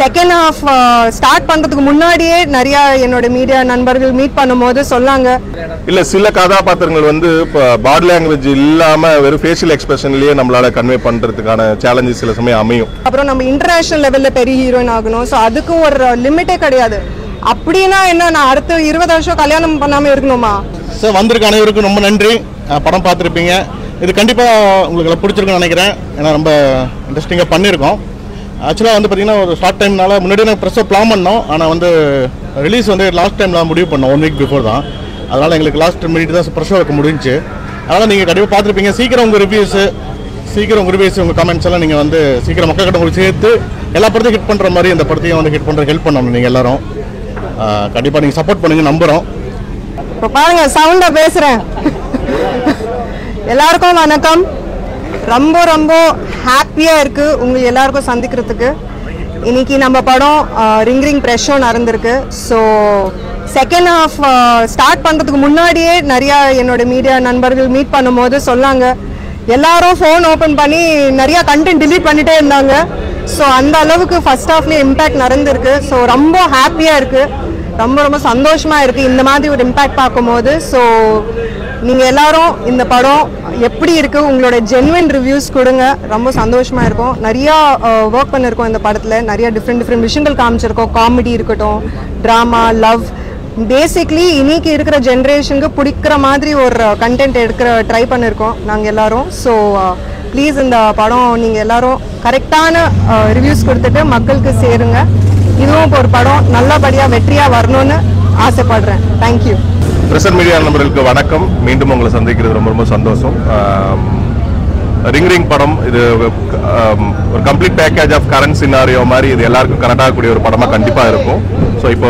Second half start பண்றதுக்கு முன்னாடியே நிறைய என்னோட மீடியா நண்பர்கள் மீட் பண்ணும்போது சொன்னாங்க இல்ல சில கதாபாத்திரங்கள் வந்து பாடி லாங்குவேஜ் இல்லாம வெறும் ஃபேஷியல் எக்ஸ்பிரஷன்லயே நம்மளால கன்வே பண்றதுக்கான சேலஞ்சஸ் சில சமயம் அமையும். அப்புறம் நம்ம இன்டர்நேஷனல் லெவல்ல பெரிய ஹீரோயின் ஆகணும். ஸோ அதுக்கு ஒரு லிமிட்டே கிடையாது. அப்படின்னா என்ன, நான் அடுத்த 20 வருஷம் கல்யாணம் பண்ணாம இருக்கணுமா? சார் வந்திருக்க அனைவருக்கும் ரொம்ப நன்றி. படம் பார்த்துருப்பீங்க, இது கண்டிப்பாக உங்களுக்கு பிடிச்சிருக்குன்னு நினைக்கிறேன். ஏன்னா ரொம்ப இன்ட்ரெஸ்டிங்காக பண்ணியிருக்கோம். ஆக்சுவலாக வந்து பார்த்தீங்கன்னா ஒரு ஷார்ட் டைம்னால முன்னாடி நாங்கள் ப்ரெஸ்ஸை பிளான் பண்ணோம். ஆனால் வந்து ரிலீஸ் வந்து லாஸ்ட் டைமில் முடிவு பண்ணோம், 1 வீக் பிஃபோர் தான். அதனால் எங்களுக்கு லாஸ்ட் மினிட் தான் ப்ரெஷ் வைக்க முடிஞ்சு. அதனால் நீங்கள் கண்டிப்பாக பார்த்துருப்பீங்க. சீக்கிரம் உங்கள் ரிவ்யூஸ் உங்கள் கமெண்ட்ஸ் எல்லாம் நீங்கள் வந்து சீக்கிரம் மக்கள்கிட்ட உங்களுக்கு சேர்த்து எல்லா படத்தையும் ஹிட் பண்ணுற மாதிரி இந்த படத்தையும் வந்து ஹிட் பண்ணுற ஹெல்ப் பண்ணணும். நீங்கள் எல்லாரும் கண்டிப்பாக நீங்கள் சப்போர்ட் பண்ணுங்க, நம்புகிறோம். இப்போ பாருங்க, சவுண்டா பேசுகிறேன். எல்லாருக்கும் வணக்கம். ரொம்ப ரொம்ப ஹாப்பியாக இருக்குது உங்கள் எல்லாருக்கும் சந்திக்கிறதுக்கு. இன்னைக்கு நம்ம படம் ரிங் ப்ரெஷ் ஷோ நடந்திருக்கு. ஸோ செகண்ட் ஹாஃப் ஸ்டார்ட் பண்ணுறதுக்கு முன்னாடியே நிறையா என்னோட மீடியா நண்பர்கள் மீட் பண்ணும்போது சொன்னாங்க, எல்லாரும் ஃபோன் ஓப்பன் பண்ணி நிறையா கண்டென்ட் டிலீட் பண்ணிட்டே இருந்தாங்க. ஸோ அந்த அளவுக்கு ஃபர்ஸ்ட் ஹாஃப்லேயே இம்பேக்ட் நடந்திருக்கு. ஸோ ரொம்ப ஹாப்பியாக இருக்குது, ரொம்ப ரொம்ப சந்தோஷமாக இருக்குது இந்த மாதிரி ஒரு இம்பேக்ட் பார்க்கும்போது. ஸோ நீங்கள் எல்லாரும் இந்த படம் எப்படி இருக்குது உங்களோட ஜென்வின் ரிவ்யூஸ் கொடுங்க, ரொம்ப சந்தோஷமாக இருக்கும். நிறையா ஒர்க் பண்ணியிருக்கோம் இந்த படத்தில், நிறையா டிஃப்ரெண்ட் விஷயங்கள் காமிச்சிருக்கோம். காமெடி இருக்கட்டும், ட்ராமா, லவ், பேசிக்லி இன்னைக்கு இருக்கிற ஜென்ரேஷனுக்கு பிடிக்கிற மாதிரி ஒரு கண்டென்ட் ட்ரை பண்ணியிருக்கோம் நாங்கள் எல்லாரும். ஸோ ப்ளீஸ் இந்த படம் நீங்கள் எல்லாரும் கரெக்டான ரிவ்யூஸ் கொடுத்துட்டு மக்களுக்கு சேருங்க. இதுவும் இப்போ ஒரு படம் நல்லபடியாக வெற்றியாக வரணும்னு ஆசைப்படுறேன். தேங்க்யூ. பிரசன்ட் மீடியா நண்பர்களுக்கு வணக்கம். மீண்டும் உங்களை சந்திக்கிறது ரொம்ப ரொம்ப சந்தோஷம். ரிங் படம் இது ஒரு complete package of current scenario மாதிரி இது எல்லாருக்கும் கனெக்ட் ஆகக்கூடிய ஒரு படமாக கண்டிப்பாக இருக்கும். ஸோ இப்போ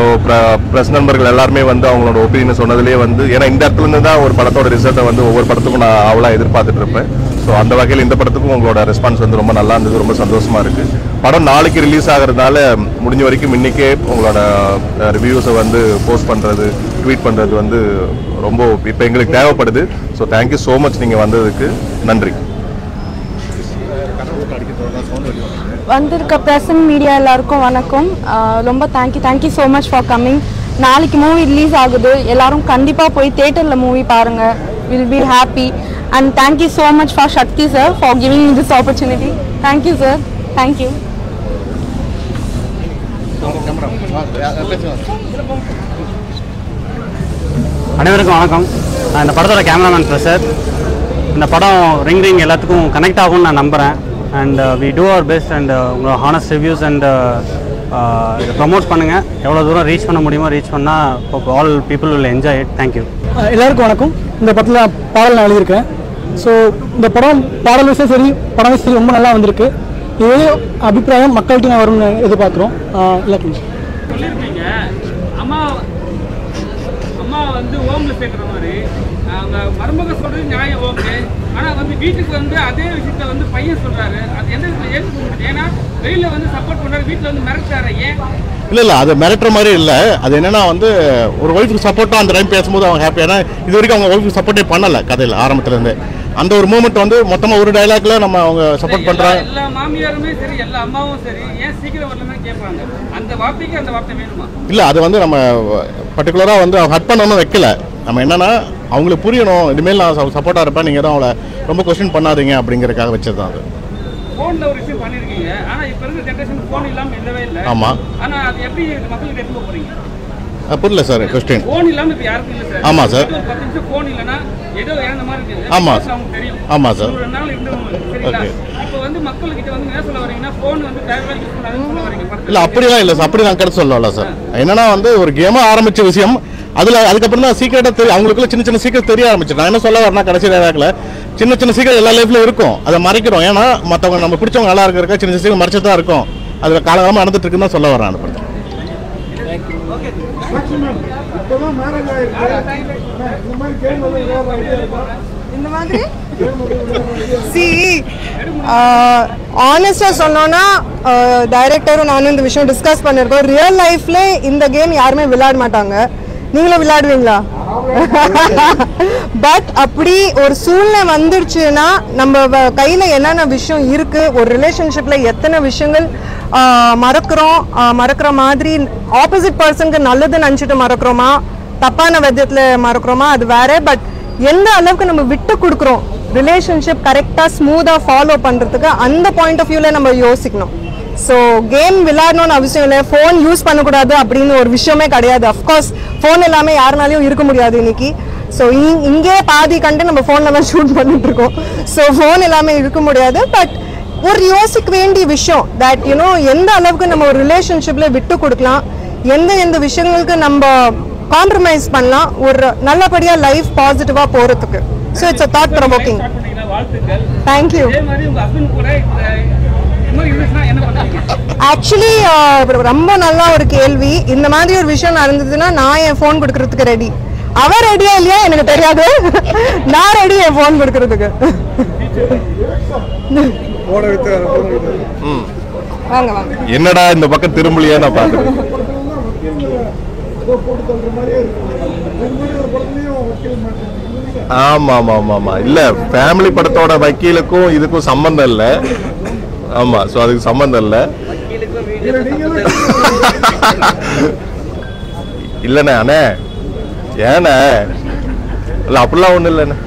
ப்ரெஸ் நண்பர்கள் எல்லாருமே வந்து அவங்களோட ஒப்பீனியன் சொன்னதுலேயே வந்து, ஏன்னா இந்த இடத்துலேருந்து தான் ஒரு படத்தோட ரிசல்ட்டை வந்து ஒவ்வொரு படத்துக்கும் நான் அவ்வளோ எதிர்பார்த்துட்டு இருப்பேன். ஸோ அந்த வகையில் இந்த படத்துக்கும் உங்களோட ரெஸ்பான்ஸ் வந்து ரொம்ப நல்லா இருந்தது, ரொம்ப சந்தோஷமாக இருக்குது. படம் நாளைக்கு ரிலீஸ் ஆகிறதுனால முடிஞ்ச வரைக்கும் இன்றைக்கே உங்களோட ரிவ்யூஸை வந்து போஸ்ட் பண்ணுறது, ட்வீட் பண்ணுறது வந்து ரொம்ப இப்போ எங்களுக்கு தேவைப்படுது. ஸோ தேங்க்யூ ஸோ மச் நீங்கள் வந்ததுக்கு நன்றி. வந்திருக்க பிரசன்ட் மீடியா எல்லாருக்கும் வணக்கம். ரொம்ப thank you so much for coming. நாளைக்கு மூவி ரிலீஸ் ஆகுது, எல்லாரும் கண்டிப்பாக போய் தியேட்டரில் மூவி பாருங்கள். Will be happy. And thank you so much for Sakthi sir for giving this opportunity. Thank you sir, thank you. அனைவருக்கும் வணக்கம். நான் இந்த படத்தோட கேமராமேன் பிரசாத். இந்த படம் ரிங் எல்லாத்துக்கும் கனெக்ட் ஆகும்னு நான் நம்புகிறேன். And we do our best. And உங்களோட ஹானஸ்ட் ரிவ்யூஸ் அண்ட் இதை ப்ரமோட் பண்ணுங்கள். எவ்வளோ தூரம் ரீச் பண்ண முடியுமோ ரீச் பண்ணால் all people will enjoy it. Thank you. எல்லாருக்கும் வணக்கம். இந்த படத்தில் பாடல் நான் எழுதியிருக்கேன். ஸோ இந்த படம் பாடல் விஷயம் சரி, படம் சரி ரொம்ப நல்லா வந்திருக்கு. இதே அபிப்பிராயம் மக்கள்கிட்ட நான் வரும்னு எதிர்பார்க்குறோம். எல்லாருக்கும் சொல்லியிருக்கீங்க, அம்மா வந்து ஓம்ல சேர்க்குற மாதிரி அவங்க மருமக சொல்றது நியாயம், ஓகே. ஆனால் வந்து வீட்டுக்கு வந்து அதே விஷயத்த வந்து பையன் சொல்றாரு, அது எந்த விஷயம் ஏற்றுக்க முடியுது? ஏன்னா வெளியில வந்து சப்போர்ட் பண்றாரு, வீட்டில் வந்து மிரட்டுறாரு. ஏன்? இல்லை அது மிரட்டுற மாதிரி இல்லை. அது என்னன்னா வந்து ஒரு ஒய்ஃபுக்கு சப்போர்ட்டாக அந்த டைம் பேசும்போது அவங்க ஹாப்பி. ஏன்னா இது வரைக்கும் அவங்க ஒய்ஃபுக்கு சப்போர்ட்டே பண்ணலை கதையில் ஆரம்பத்துலேருந்து. அந்த ஒரு மூமெண்ட் வந்து மொத்தமாக ஒரு டைலாக்ல நம்ம அவங்க சப்போர்ட் பண்ணுறாங்க. எல்லா மாமியாருமே சரி, எல்லா அம்மாவும் சரி, ஏன் சீக்கிரம் வரலன்னு கேட்பாங்க. அந்த வார்த்தைக்கு அந்த வார்த்தை வேணுமா? இல்லை, அது வந்து நம்ம பர்டிகுலராக வந்து ஹட் பண்ணணும்னு வைக்கல. நம்ம என்னன்னா அவங்களுக்கு புரியணும், இனிமேல் நான் சப்போர்ட்டாக இருப்பேன், நீங்கள் தான் அவளை ரொம்ப கொஸ்டின் பண்ணாதீங்க அப்படிங்கிறதுக்காக வச்சது தான் அது. ஃபோனில் ஒரு விஷயம் பண்ணியிருக்கீங்க, ஆனால் இப்போ இருக்கிற ஜென்ரேஷன் ஃபோன் இல்லாமல் இல்லவே இல்லை. ஆமாம். ஆனால் அது எப்படி மக்களுக்கு எடுத்து போகிறீங்க? புரியல சார் கொஸ்டின். ஃபோன் இல்லாமல் இப்போ யாருக்கும் இல்லை சார். ஆமாம் சார். 10 நிமிஷம் ஃபோன் இல்லைன்னா ஏதோ இறந்த மாதிரி இருக்குது. ஆமாம் அவங்களுக்கு தெரியும். ஆமாம் சார். 2 நாள் இருந்தவங்க சரிங்களா? இப்போ வந்து மக்கள்கிட்ட வந்து என்ன சொல்ல வரீங்கன்னா, ஃபோன் வந்து தேவையான யூஸ் பண்ணாதுன்னு சொல்ல வரீங்க. இல்லை அப்படிலாம் இல்லை சார், அப்படி நான் கருத்து சொல்லல சார். என்னன்னா வந்து ஒரு கேமாக ஆரம்பித்த விஷயம், அதுக்கப்புறம் தான் சீக்கிரட்டாக தெரியும், அவங்களுக்குள்ள சின்ன சீக்கிரம் தெரிய ஆரம்பிச்சு. நான் என்ன சொல்ல வரேன்னா, கடைசி நேரத்தில் சின்ன சீக்கிரம் எல்லா லைஃப்லையும் இருக்கும், அதை மறைக்கிறோம். ஏன்னா மற்றவங்க நம்ம பிடிச்சவங்க நல்லா இருக்கிற சின்ன சீக்கிரம் மறைச்சு தான் இருக்கும். அது காலகாலமாக நடந்துட்டு இருக்குன்னு தான் சொல்ல வரேன். அந்த படத்தை இந்த மாதிரி ஆனஸ்டா சொன்னோன்னா டைரக்டரும் நானும் இந்த விஷயம் டிஸ்கஸ் பண்ணிருக்கோம். ரியல் லைஃப்ல இந்த கேம் யாருமே விளையாட மாட்டாங்க. நீங்களும் விளையாடுவீங்களா? பட் அப்படி ஒரு சூழ்நிலை வந்துருச்சுன்னா நம்ம கையில என்னென்ன விஷயம் இருக்கு, ஒரு ரிலேஷன்ஷிப்ல எத்தனை விஷயங்கள் மறக்கிற மாதிரி ஆப்போசிட் பர்சனுக்கு நல்லது நினச்சிட்டு மறக்கிறோமா, தப்பான விதத்தில் மறக்கிறோமா அது வேற. பட் எந்த அளவுக்கு நம்ம விட்டு கொடுக்குறோம் ரிலேஷன்ஷிப் கரெக்டாக ஸ்மூத்தாக ஃபாலோ பண்ணுறதுக்கு, அந்த பாயிண்ட் ஆஃப் வியூவில் நம்ம யோசிக்கணும். ஸோ கேம் விளையாடணும்னு அவசியம் இல்லை, ஃபோன் யூஸ் பண்ணக்கூடாது அப்படின்னு ஒரு விஷயமே கிடையாது. அஃப்கோர்ஸ் ஃபோன் இல்லாமல் யாருனாலையும் இருக்க முடியாது இன்னைக்கு. ஸோ இங்கே பாதி கண்டு நம்ம ஃபோனில் தான் ஷூட் பண்ணிட்டு இருக்கோம். ஸோ ஃபோன் இல்லாமல் இருக்க முடியாது. பட் ஒரு யோசிக்க வேண்டிய விஷயம் தட் யூனோ எந்த அளவுக்கு நம்ம ஒரு ரிலேஷன்ஷிப்பில் விட்டு கொடுக்கலாம், எந்த விஷயங்களுக்கு நம்ம காம்ப்ரமைஸ் பண்ணலாம் ஒரு நல்லபடியாக லைஃப் பாசிட்டிவாக போகிறதுக்கு. So it's a thought provoking. Thank you. Actually ரொம்ப நல்ல ஒரு கேள்வி. இந்த மாதிரி ஒரு விஷயம் நடந்ததுன்னா நான் என் ஃபோன் கொடுக்கறதுக்கு ரெடி. அவர் ரெடியா இல்லையா எனக்கு தெரியாது, நான் ரெடி என் ஃபோன் கொடுக்கறதுக்கு. வாங்க வாங்க. என்னடா இந்த பக்கம் திரும்பலையா நான் பாக்குறேன். ஆமா ஆமா ஆமா ஆமா இல்ல, ஃபேமிலி படத்தோட வக்கீலுக்கும் இதுக்கும் சம்பந்தம் இல்ல. ஆமா, சோ அதுக்கு சம்பந்தம் இல்ல. இல்லண்ணே அண்ணே ஏண்ணே இல்ல அப்படிலாம் ஒண்ணும் இல்லண்ணே.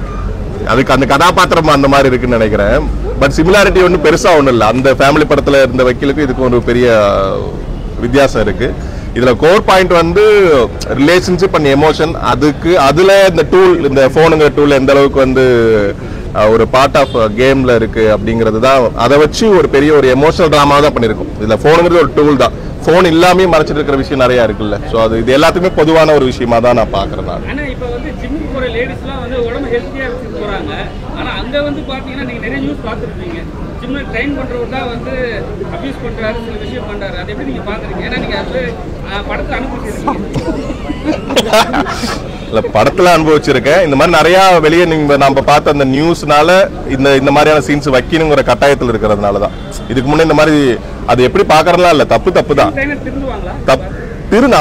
அதுக்கு அந்த கதாபாத்திரம் அந்த மாதிரி இருக்குன்னு நினைக்கிறேன். பட் சிமிலாரிட்டி ஒன்றும் பெருசா ஒன்றும் இல்லை. அந்த ஃபேமிலி படத்துல இருந்த வக்கீலுக்கும் இதுக்கும் ஒரு பெரிய வித்தியாசம் இருக்கு. இதுல கோர் பாயிண்ட் வந்து ரிலேஷன்ஷிப் அண்ட் எமோஷன். அதுல இந்த டூல், இந்த போனுங்கிற டூல் எந்த அளவுக்கு வந்து ஒரு பார்ட் ஆஃப் கேம்ல இருக்கு அப்படிங்கிறது தான். அதை வச்சு ஒரு பெரிய ஒரு எமோஷனல் டிராமா தான் பண்ணிருக்கும். இதுல போனுங்கிறது ஒரு டூல் தான். போன் இல்லாமே மறைச்சிட்டு இருக்கிற விஷயம் நிறைய இருக்குல்ல. ஸோ அது இது எல்லாத்துக்குமே பொதுவான ஒரு விஷயமா தான் நான் பாக்குறேன். நான் இப்போ வந்து ஜிம்முக்கு போற லேடிஸ்லாம் வந்து உடம்பு ஹெல்த்தியா வச்சுட்டு போறாங்க. ஆனா அங்க வந்து பாத்தீங்கன்னா நீங்க நிறைய நியூஸ் பார்த்துருப்பீங்க, ஜிம்ல ட்ரெயின் பண்றவர் தான் வந்து அபியூஸ் பண்றாரு, சில விஷயம் பண்றாரு. அதை எப்படி நீங்க பாக்குறீங்க? ஏன்னா நீங்க அது படத்தை அனுபவிச்சிருக்கீங்க. இல்ல, படத்துல அனுபவிச்சிருக்கேன். இந்த மாதிரி நிறைய வெளியே நம்ம பார்த்த அந்த நியூஸ்னால இந்த மாதிரியான சீன்ஸ் வைக்கணுங்கிற கட்டாயத்தில் இருக்கிறதுனாலதான். இதுக்கு முன்னே இந்த மாதிரி அது எப்படி பாக்குறதுலாம் இல்ல, தப்பு தான்.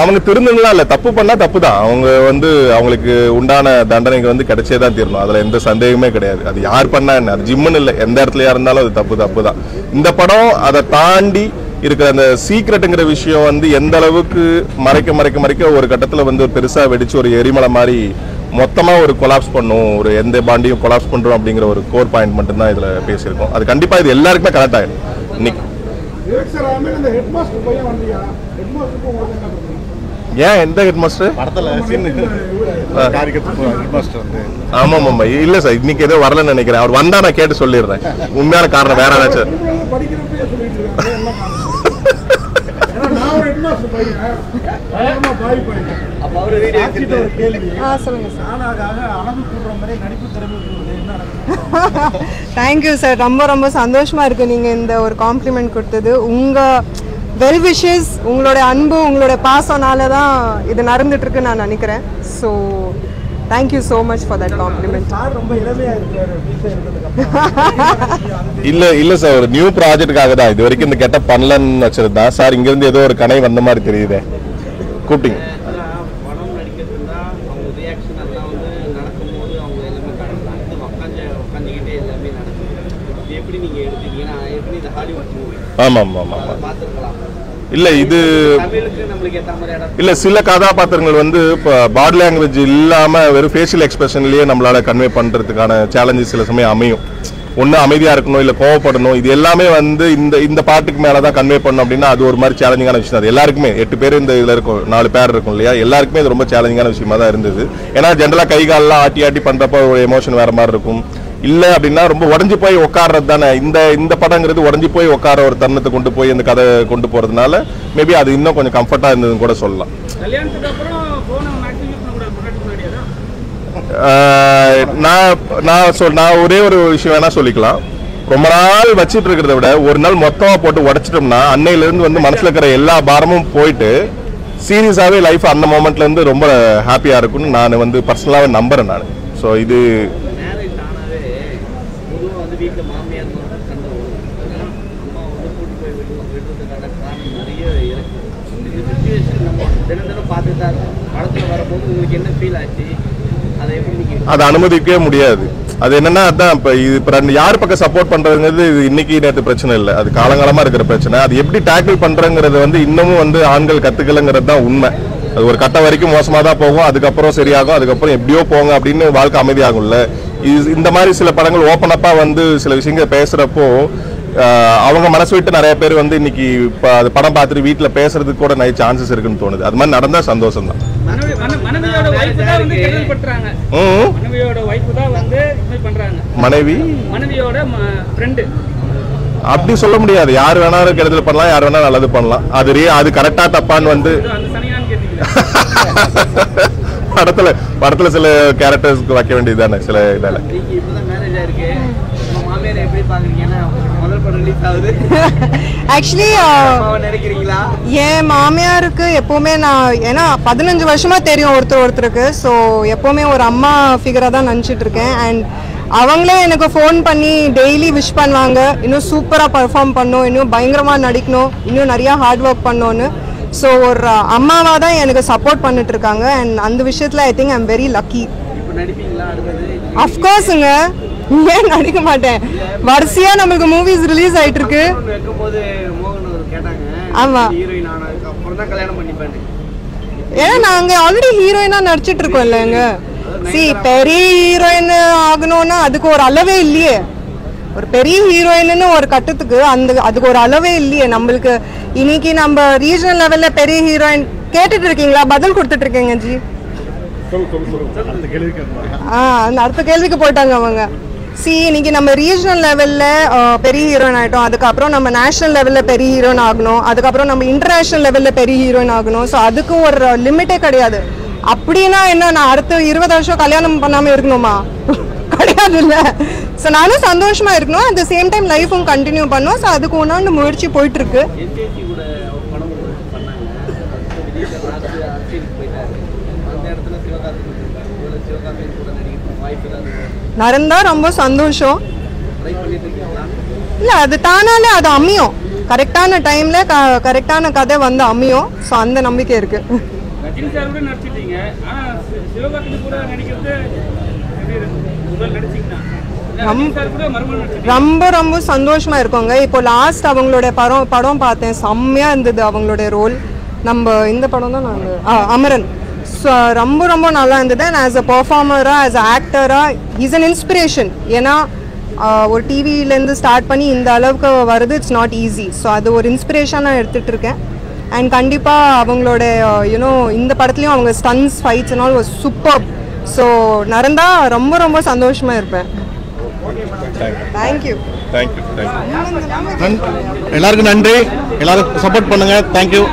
அவங்க திருந்தலாம் இல்ல, தப்பு பண்ணா தப்பு தான். அவங்க வந்து அவங்களுக்கு உண்டான தண்டனைக்கு வந்து கிடைச்சே தான் தீரணும். அதுல எந்த சந்தேகமே கிடையாது. அது யார் பண்ணா என்ன, அது ஜிம்முன்னு இல்லை, எந்த இடத்துலயா இருந்தாலும் அது தப்பு தான். இந்த படம் அதை தாண்டி இருக்கிற அந்த சீக்ரெட்டுங்கிற விஷயம் வந்து எந்த அளவுக்கு மறைக்க ஒரு கட்டத்துல வந்து பெருசா வெடிச்சு ஒரு எரிமலை மாதிரி மொத்தமா ஒரு கொலாப்ஸ் பண்ணும், ஒரு எந்த பாண்டியும் கொலாப்ஸ் பண்றோம் அப்படிங்கிற ஒரு கோர் பாயிண்ட் மட்டும் தான் இதுல பேசியிருக்கோம். அது கண்டிப்பா இது எல்லாருக்குமே கரெக்ட் ஆயிடும். இன்னைக்கு ஏன் எந்த ஹெட் மாஸ்டர் ஆமா ஆமா இல்ல சார், இன்னைக்கு ஏதோ வரலன்னு நினைக்கிறேன். அவர் வந்தா நான் கேட்டு சொல்லிடுறேன். உண்மையான காரணம் வேற ஏதாச்சும். தேங்க்யூ சார், ரொம்ப சந்தோஷமா இருக்கு நீங்க இந்த ஒரு காம்ப்ளிமெண்ட் கொடுத்தது. உங்க வெல் விஷஸ், உங்களோட அன்பு, உங்களோட பாசம்னால தான் இது நடந்துட்டு இருக்குன்னு நான் நினைக்கிறேன். So thank you so much for that compliment. இல்ல சார், ஒரு நியூ ப்ராஜெக்டுக்காக தான் இது வரைக்கும் இந்த கெட்டப் பண்ணலன்னு வச்சிருந்தா சார். இங்க இருந்து ஏதோ ஒரு கனை வந்த மாதிரி தெரியுது. கூப்பிட்டீங்க ஆமா ஆமா ஆமா. இல்ல இது இல்ல, சில கதாபாத்திரங்கள் வந்து பாடி லாங்குவேஜ் இல்லாம வெறும் ஃபேஷியல் எக்ஸ்பிரஷன்லயே நம்மளால கன்வே பண்றதுக்கான சேலஞ்சஸ் சில சமயம் அமையும். ஒண்ணு அமைதியா இருக்கணும், இல்ல கோவப்படணும். இது எல்லாமே வந்து இந்த பாட்டுக்கு மேலதான் கன்வே பண்ணணும் அப்படின்னா அது ஒரு மாதிரி சேலஞ்சிங்கான விஷயம். அது எல்லாருக்குமே 8 பேர் இந்த இதுல இருக்கும், 4 பேர் இருக்கும் இல்லையா, எல்லாருக்குமே இது ரொம்ப சேலஞ்சிங்கான விஷயமா தான் இருந்தது. ஏன்னா ஜென்ரலா கை காலெல்லாம் ஆட்டி பண்றப்ப ஒரு எமோஷன் வேற மாதிரி இருக்கும். இல்ல அப்படின்னா ரொம்ப உடஞ்சி போய் உட்கார்றது தானே. இந்த படங்கிறது உடஞ்சி போய் உட்கார ஒரு தருணத்தை கொண்டு போய் இந்த கதை கொண்டு போறதுனால மேபி அது இன்னும் கொஞ்சம் கம்ஃபர்டா இருந்ததுன்னு கூட சொல்லலாம். நான் ஒரே ஒரு விஷயம் வேணா சொல்லிக்கலாம். ரொம்ப நாள் வச்சிட்டு இருக்கிறத விட ஒரு நாள் மொத்தமா போட்டு உடைச்சிட்டோம்னா அன்னையில இருந்து வந்து மனசுல இருக்கிற எல்லா பாரமும் போயிட்டு சீரியஸாவே லைஃப் அந்த மொமெண்ட்ல இருந்து ரொம்ப ஹாப்பியா இருக்கும்னு நான் வந்து பர்சனலாவே நம்புறேன் நான். ஸோ இது அதை அனுமதிக்கவே முடியாது. அது என்னன்னா அதான் இப்போ யார் பக்கம் சப்போர்ட் பண்றதுங்கிறது இது இன்னைக்கு நேற்று பிரச்சனை இல்லை, அது காலங்காலமா இருக்கிற பிரச்சனை. அது எப்படி டேக்கிள் பண்றங்கிறது வந்து இன்னமும் வந்து ஆண்கள் கத்துக்கலங்கிறது தான் உண்மை. அது ஒரு கட்ட வரைக்கும் மோசமா தான் போகும், அதுக்கப்புறம் சரியாகும், அதுக்கப்புறம் எப்படியோ போங்க அப்படின்னு வாழ்க்கை அமைதியாகும்ல. இந்த மாதிரி சில படங்கள் ஓப்பன் அப்பா வந்து சில விஷயங்கள் பேசுறப்போ அவங்க மனசு விட்டு நிறைய பேர் வந்து இன்னைக்கு அது படம் பார்த்துட்டு வீட்டில் பேசுறதுக்கு கூட நிறைய சான்சஸ் இருக்குன்னு தோணுது. அது மாதிரி நடந்தா சந்தோஷம் தான். மனைவியோட ஃப்ரெண்டு அப்படி சொல்ல முடியாது. யார் வேணாலும் கெடுதல் பண்ணலாம், யார் வேணாலும் நல்லது பண்ணலாம். அது கரெக்டா தப்பான்னு வந்து படத்துல சில கேரக்டர்ஸ்க்கு வைக்க வேண்டியது தானே சில இதால. ஆக்சுவலி என் மாமியாருக்கு எப்பவுமே நான் ஏன்னா 15 வருஷமா தெரியும் ஒருத்தருக்கு. ஸோ எப்பவுமே ஒரு அம்மா ஃபிகரா தான் நினச்சிட்டு இருக்கேன். அண்ட் அவங்களே எனக்கு ஃபோன் பண்ணி டெய்லி விஷ் பண்ணுவாங்க, இன்னும் சூப்பராக பர்ஃபார்ம் பண்ணணும், இன்னும் பயங்கரமாக நடிக்கணும், இன்னும் நிறையா ஹார்ட் ஒர்க் பண்ணணும்னு. ஸோ ஒரு அம்மாவாக தான் எனக்கு சப்போர்ட் பண்ணிட்டு இருக்காங்க. அண்ட் அந்த விஷயத்தில் I think I am very lucky. அஃப்கோர்ஸுங்க, ஏன் நடிக்க மாட்டேன். வரிசையா நம்மளுக்கு மூவிஸ் ரிலீஸ் ஆயிட்டு இருக்கு. ஆமா, ஏன்னா நாங்க ஆல்ரெடி ஹீரோயினா நடிச்சிட்டு இருக்கோம் இல்லைங்க. பெரிய ஹீரோயின் ஆகணும்னா அதுக்கு ஒரு அளவே இல்லையே. ஒரு பெரிய ஹீரோயின்னு ஒரு கட்டத்துக்கு அதுக்கு ஒரு அளவே இல்லையே நம்மளுக்கு. இன்னைக்கு நம்ம ரீஜனல் லெவல்ல பெரிய ஹீரோயின் கேட்டுட்டு இருக்கீங்களா? பதில் கொடுத்துட்டு இருக்கீங்க ஜி. அடுத்த கேள்விக்கு போயிட்டாங்க அவங்க. இன்னைக்கு நம்ம ரீஜனல் லெவலில் பெரிய ஹீரோயின் ஆகிட்டோம், அதுக்கப்புறம் நம்ம நேஷனல் லெவலில் பெரிய ஹீரோயின் ஆகணும், அதுக்கப்புறம் நம்ம இன்டர்நேஷ்னல் லெவலில் பெரிய ஹீரோயின் ஆகணும். ஸோ அதுக்கு ஒரு லிமிட்டே கிடையாது. அப்படின்னா என்ன, நான் அடுத்த 20 வருஷம் கல்யாணம் பண்ணாமல் இருக்கணுமா? கிடையாது இல்லை. ஸோ நானும் சந்தோஷமா இருக்கணும், அட் த சேம் டைம் லைஃபும் கண்டினியூ பண்ணுவோம். ஸோ அதுக்கு ஒன்றாண்டு முயற்சி போயிட்டு இருக்கு. நடந்தா ரொம்ப சந்தோஷம். இல்ல அது தானாலே அது அமையும், கரெக்டான டைம்ல கரெக்டான கதை வந்து அமையும். ஸோ அந்த நம்பிக்கை இருக்கு. ரொம்ப ரொம்ப சந்தோஷமா இருக்கோங்க. இப்போ லாஸ்ட் அவங்களோட படம் பார்த்தேன், செம்மையா இருந்தது அவங்களுடைய ரோல். நம்ம இந்த படம் தான் நாங்கள் அமரன். ஸோ ரொம்ப ரொம்ப நல்லா இருந்தது. அண்ட் ஆஸ் அ பர்ஃபார்மராக, ஆஸ் அ ஆக்டராக இஸ் அன் இன்ஸ்பிரேஷன். ஏன்னா ஒரு டிவிலேருந்து ஸ்டார்ட் பண்ணி இந்த அளவுக்கு வருது, இட்ஸ் நாட் ஈஸி. ஸோ அது ஒரு இன்ஸ்பிரேஷனாக எடுத்துகிட்டு இருக்கேன். அண்ட் கண்டிப்பாக அவங்களோட யூனோ இந்த படத்துலையும் அவங்க stunts, fights and all was super. So நடந்தால் ரொம்ப ரொம்ப சந்தோஷமாக இருப்பேன். தேங்க்யூ. எல்லாருக்கும் நன்றி, எல்லாரும் சப்போர்ட் பண்ணுங்க. தேங்க்யூ.